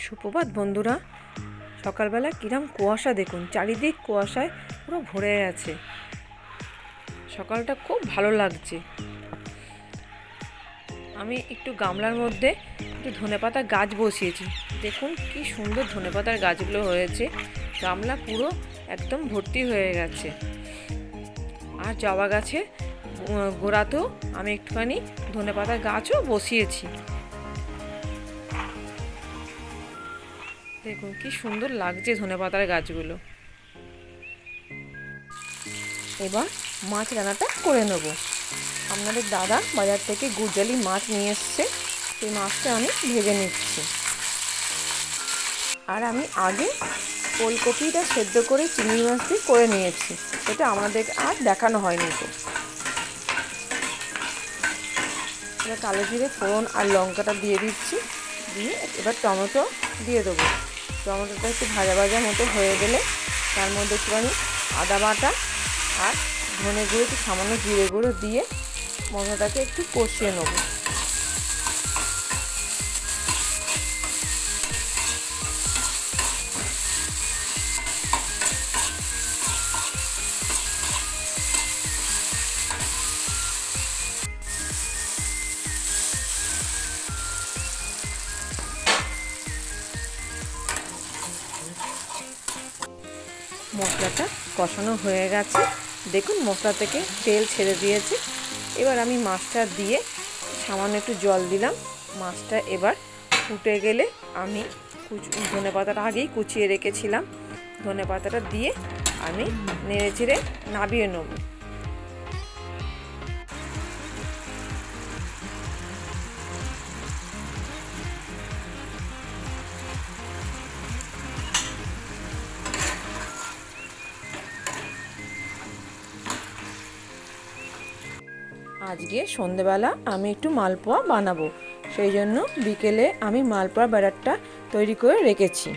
সুপ্রভাত বন্ধুরা। সকালবেলা কিরম কুয়াশা দেখুন, চারিদিক কুয়াশায় পুরো ভরে গেছে। সকালটা খুব ভালো লাগছে। আমি একটু গামলার মধ্যে একটু ধনেপাতা গাছ বসিয়েছি। দেখুন কি সুন্দর ধনেপাতার গাছগুলো হয়েছে। গামলা পুরো একদম ভর্তি হয়ে গেছে। আর জবা গাছের গোড়াতেও আমি একটুখানি ধনেপাতার গাছও বসিয়েছি। দেখুন কি সুন্দর লাগছে ধনেপাতার গাছগুলো। এবার মাছ রান্নাটা করে নেব। আপনাদের দাদা বাজার থেকে গুড়জালি মাছ নিয়ে এসছে, সেই মাছটা আমি ভেজে নিচ্ছি। আর আমি আগে ফুলকপিটা সেদ্ধ করে চিংড়ি মাছ দিয়ে করে নিয়েছি, এটা আমাদের আর দেখানো হয়নি। তো এবার কালো জিরে ফোড়ন আর লঙ্কাটা দিয়ে দিচ্ছি, দিয়ে এবার টমেটো দিয়ে দেবো। টমেটোটা একটু ভাজা ভাজা মতো হয়ে গেলে তার মধ্যে একটুখানি আদা বাটা আর ধনে গুঁড়ো, একটু সামান্য জিরে গুঁড়ো দিয়ে মশলাটাকে একটু কষিয়ে নেব। মশলাটা কষানো হয়ে গেছে, দেখুন মশলা থেকে তেল ছেড়ে দিয়েছে। এবার আমি মাছটা দিয়ে সামান্য একটু জল দিলাম। মাছটা এবার ফুটে গেলে আমি ধনেপাতাটা আগেই কুচিয়ে রেখেছিলাম, ধনেপাতাটা দিয়ে আমি নেড়ে চেড়ে নাবিয়ে নেব। আজকে সন্ধেবেলা আমি একটু মালপোয়া বানাবো, সেই জন্য বিকেলে আমি মালপোয়া ব্যাটারটা তৈরি করে রেখেছি।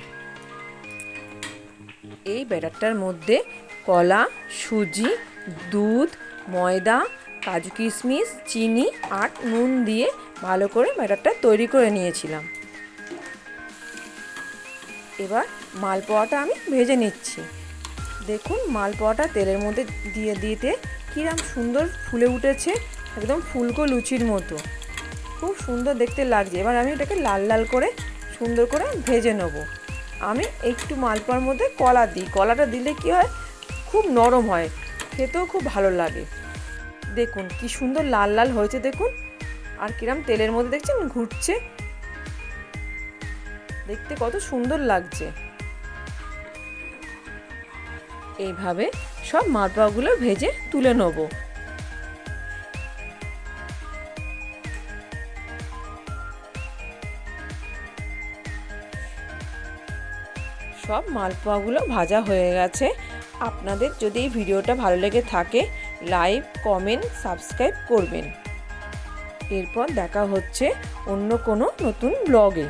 এই ব্যাটারটার মধ্যে কলা, সুজি, দুধ, ময়দা, কাজু কিশমিশ, চিনি আর নুন দিয়ে ভালো করে ব্যাটারটা তৈরি করে নিয়েছিলাম। এবার মালপোয়াটা আমি ভেজে নিচ্ছি। দেখুন মালপোয়াটা তেলের মধ্যে দিয়ে দিতে কিরম সুন্দর ফুলে উঠেছে, একদম ফুলকো লুচির মতো, খুব সুন্দর দেখতে লাগছে। এবার আমি এটাকে লাল লাল করে সুন্দর করে ভেজে নেব। আমি একটু মালপোয়ার মধ্যে কলা দিই, কলাটা দিলে কি হয়, খুব নরম হয়, খেতেও খুব ভালো লাগে। দেখুন কি সুন্দর লাল লাল হয়েছে, দেখুন। আর কিরম তেলের মধ্যে দেখছেন ঘুরছে, দেখতে কত সুন্দর লাগছে। এইভাবে সব মালপোয়াগুলো ভেজে তুলে নেব। সব মালপোয়াগুলো ভাজা হয়ে গেছে। আপনাদের যদি এই ভিডিওটা ভালো লেগে থাকে, লাইক, কমেন্ট, সাবস্ক্রাইব করবেন। এরপর দেখা হচ্ছে অন্য কোনো নতুন ব্লগে।